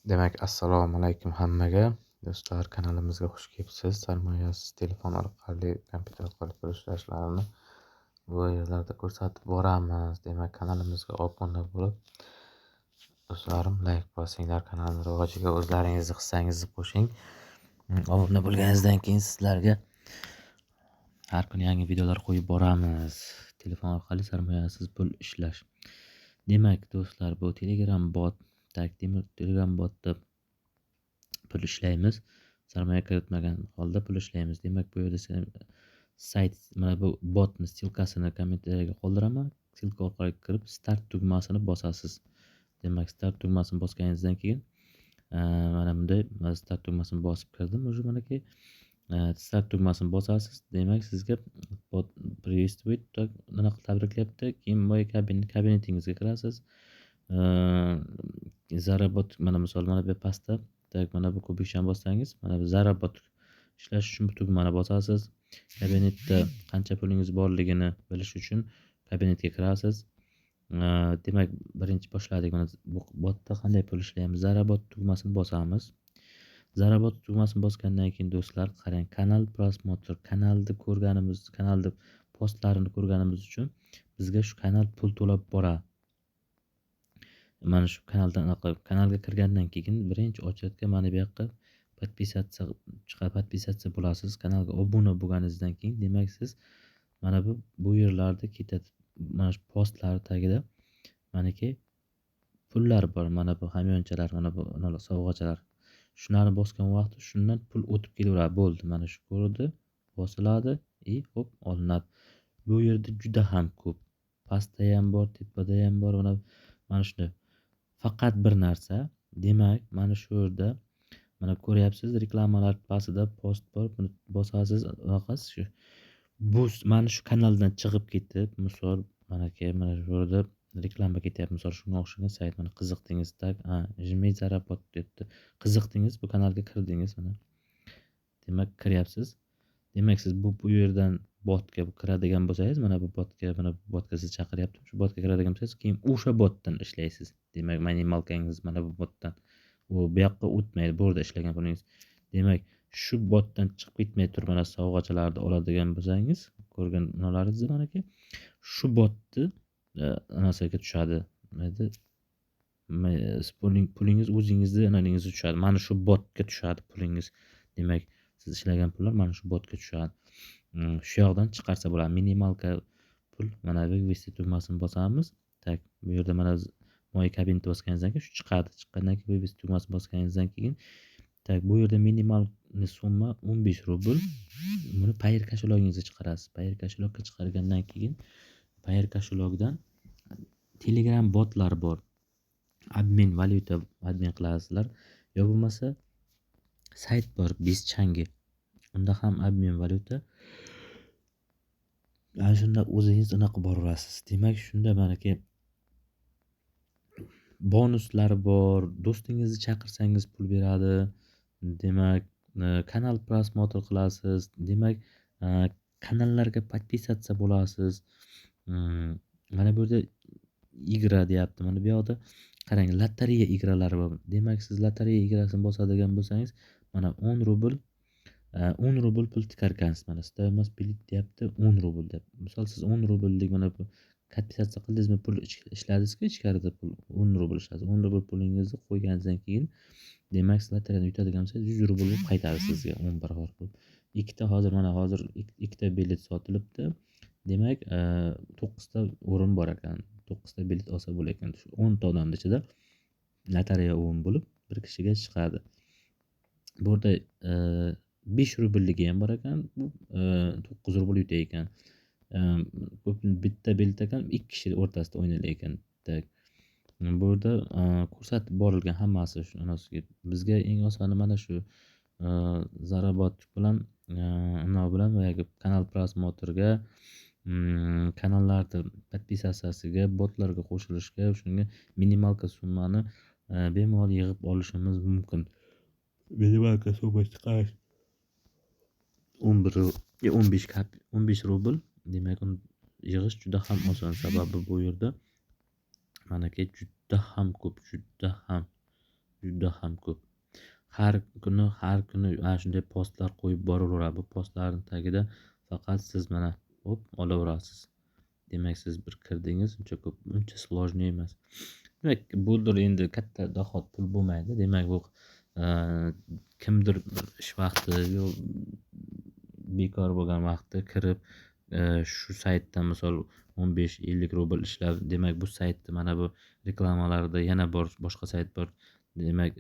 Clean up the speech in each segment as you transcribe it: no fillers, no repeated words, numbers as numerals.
Demak, assalomu alaykum hammaga. Do'stlar, kanalimizga xush kelibsiz. Sarmoyasiz telefon orqali, kompyuter orqali pul ishlashlarini bu yerlarda ko'rsatib boramiz. Demak, kanalimizga obuna bo'lib, do'stlarim, layk bosinglar. Kanalning rivojiga o'zlaringizni hissangizni qo'shing. Obuna bo'lganingizdan keyin sizlarga har kuni yangi videolar qo'yib boramiz. Telefon orqali sarmoyasiz pul ishlash. Demak, do'stlar, bu Telegram bot, Telegram botda pul ishlaymiz. Sarmoya kiritmagan holda pul ishlaymiz. Demak, bu yerda sayt, mana bu botni ssilkasini kommentariyga qoldiraman. Ssilka orqali kirib start tugmasini bosasiz. Demak, start tugmasini bosganingizdan keyin mana bunday start tugmasini bosib kirdim. Уже manaki start tugmasini bosasiz. Demak, sizga bot priветствует anaqa tabriklayapti. Keyin boya kabinetingizga kirasiz. Zarabot, mana misol, mana bu pastda mana bu kubikchani bossangiz, mana bu zarabot ishlash uchun bu tugmani bosasiz. Kabinetda qancha pulingiz borligini bilish uchun kabinetga kirasiz. Demak, birinchi boshladik. Mana bu botda qanday pul ishlaymiz? Zarabot tugmasini bosamiz. Zarabot tugmasini bosgandan keyin do'stlar, qarang, kanal prosmotr, kanalda ko'rganimiz, kanalda postlarini ko'rganimiz uchun bizga shu kanal pul to'lab boradi. Mana shu kanalga kirgandan keyin birinchi ochadga mana bu yoqqa podpisatsiya bo'lasiz. Kanalga obuna bo'lganingizdan keyin, demak, siz mana bu yerlarda ketadi. Mana shu postlar tagida manaki pullar bor. Mana bu hamyonchalar, mana bu sovg'achalar. Shunlarni bosgan vaqtda shundan pul o'tib kelaveradi. Bo'ldi. Mana shu ko'rdi, bosiladi, hop, olinadi. Bu yerda juda ham ko'p. Pastda ham bor, tepada ham bor. Mana shunday. Faqat bir narsa, demak, mana shu yerda mana ko'ryapsiz, reklamalar pastida post bor. Buni bosasiz, unaqasiz shu. Bu mana shu kanaldan chiqib ketib, misol, mana shu yerda reklama ketyapti. Misol, shunga o'xshagan sayt, mana qiziqdingiz, jmi zarabot debdi. Qiziqdingiz, bu kanalga kirdingiz, mana. Demak, kiryapsiz. Demak, siz bu yerdan botga kiradigan bo'lsangiz, mana bu botga sizni chaqiryapti. Shu botga kiradigan bo'lsangiz, keyin o'sha botdan ishlaysiz. Demak, minimalkangiz mana bu botdan. U bu yoqqa o'tmaydi, bu yerda ishlagan pulingiz. Demak, shu botdan chiqib ketmay turib, mana sovg'achalarni oladigan bo'lsangiz, ko'rgan nolaringizni manaki shu botni anasiga tushadi. Pulingiz o'zingizni analingizga tushadi. Mana shu botga tushadi pulingiz. Demak, siz ishlagan pullar mana shu botga tushadi. Shu yoqdan chiqarsa bo'ladi. Minimalka pul, mana bu vesti tugmasini bosamiz. Bu yerda mana mo'y kabinetni bosganingizdan keyin shu chiqadi. Chiqqandan keyin vesti tugmasini bosganingizdan keyin bu yerda minimal summa 15 rubl. Buni Payer koshelogingizga chiqarasiz. Payer koshelogga chiqargandan keyin Payer koshelogdan Telegram botlar bor. Valyuta admin qilasizlar. Yo bo'lmasa sayt bor, Bizchangi. Unda ham admin valyuta. Ana shunda o'zingiz unaqa boraverasiz. Demak, shunda manaki bonuslar bor. Do'stingizni chaqirsangiz pul beradi. Demak, kanal prosmotr qilasiz. Demak, kanallarga podpisatsiya bo'lasiz. Mana bu yerda igra deyapti. Mana bu yoqda qarang, lotereya igralari bor. Demak, siz lotereya igrasini bosadigan bo'lsangiz, mana 10 rubl 10 rubl pul tikarkansiz. Mana stoymost bilet deyapti, 10 rubl deb. Misol, siz 10 rubldek mana bu podpisatsiya qildingizmi, pul ishladingizku, ichkarida pul 10 rubl ishladingiz. 10 rubl pulingizni qo'yganingizdan keyin, demak, siz lotereyani yutadigan bo'lsangiz 100 rubl deb qaytadi sizga 10 barobar pul. Hozir ikkita bilet sotilibdi. Demak, 9 ta o'rin bor ekan. 9 ta bilet olsa bo'lar ekan. 10 ta odamning ichida lotereya o'yin bo'lib, bir kishiga chiqadi. Bu yerda 5 rublligi ham bor ekan. Bu 9 rubl yutar ekan. Bitta bilet ekan, 2 kishi o'rtasida o'ynalar ekan. Bu yerda ko'rsatib borilgan hammasi shunasiga. Bizga eng osoni mana shu zarabot bilan va kanal prosmotrga, kanallarni podpisatsiyasiga, botlarga qo'shilishga, shunga minimalka summani bemalol yig'ib olishimiz mumkin. Minimalka summa chiqarish 15 rubl. Demak, uni yig'ish juda ham oson. Sababi bu yerda manaki juda ham ko'p, juda ham juda ham ko'p. Har kuni ana shunday postlar qo'yib boraveradi. Bu postlarning tagida faqat siz mana hop olaverasiz. Demak, siz bir kirdingiz, uncha ko'p, uncha сложный emas. Demak, budir endi katta dohot pul bo'lmaydi. Demak, bu kimdir ish vaqti yo bekor bo'lgan vaqtda kirib, shu saytdan misol 15-50 rubl ishlab, demak, bu saytda mana bu reklamalarda yana boshqa sayt bor. Demak,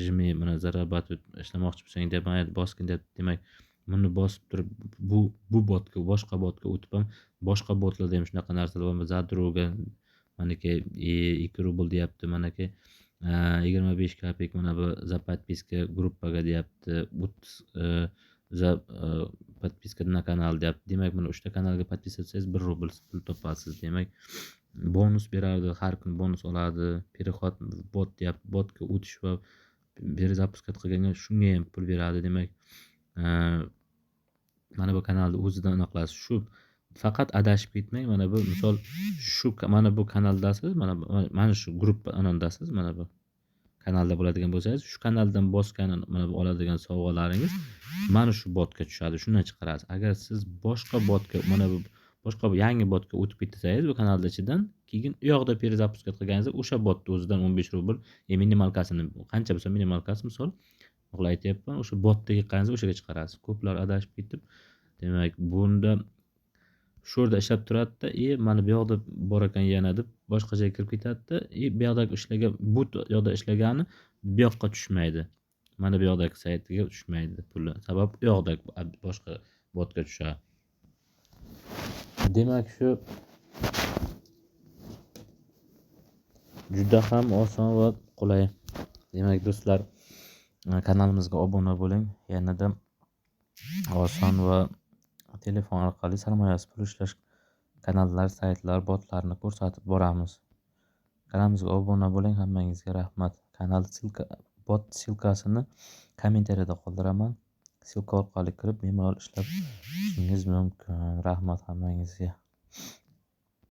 jmi mana зарабатывать ishlamoqchi bo'lsang deb mayli bosgin deb, demak, buni bosib turib bu botga, boshqa botga o'tib ham boshqa botlarda ham shunaqa narsalar bor. Zadruga manaki 2 rubl deyapti, manaki 25 kopeyk mana bu za подписка gruppaga deyapti, 30 za подписка на kanal deyapti. Demak, mana 3 ta kanalga подписываться 1 rubl pul topasiz. Demak, bonus beradi, har kun bonus oladi. Переход bot deyapti, botga o'tish va перезапускать qilganga shunga ham pul beradi. Demak, mana bu kanalni o'zidan anaqa qilasiz. Shu faqat adashib ketmang. Mana bu misol mana bu kanaldasiz, mana shu gruppa anondasiz, mana bu kanalda bo'ladigan bo'lsangiz, shu kanaldan bosgan mana bu oladigan sovg'alaringiz mana shu botga tushadi. Shundan chiqarasiz. Agar siz boshqa botga, mana bu boshqa yangi botga o'tib ketsangiz bu kanalda ichidan, keyin u yoqda перезапускать qilganingizda o'sha botni o'zidan 15 rubl minimalkasini, qancha bo'lsa minimalkasi, misol to'g'ri aytyapman, o'sha botga yiqqaningizni o'shaga chiqarasiz. Ko'plar adashib ketib, demak, bunda shu yerda ishlab turadida, mana bu yoqda bor ekan yana deb boshqa joyga kirib ketadida, bu yoqdagi ishlagan, bu yoqda ishlagani bu yoqqa tushmaydi. Mana bu yoqdagi saytiga tushmaydi puli. Sabab u yoqdagi boshqa botga tushadi. Demak, shu juda ham oson va qulay. Demak, do'stlar, kanalimizga obuna bo'ling. Yanada oson va telefon orqali sarmoyasiz pul ishlash kanallar, saytlar, botlarni ko'rsatib boramiz. Kanalimizga obuna bo'ling. Hammangizga rahmat. Kanal bot silkasini kommentariyada qoldiraman. Silka orqali kirib bemalol ishlab chiqishingiz mumkin. Rahmat hammangizga.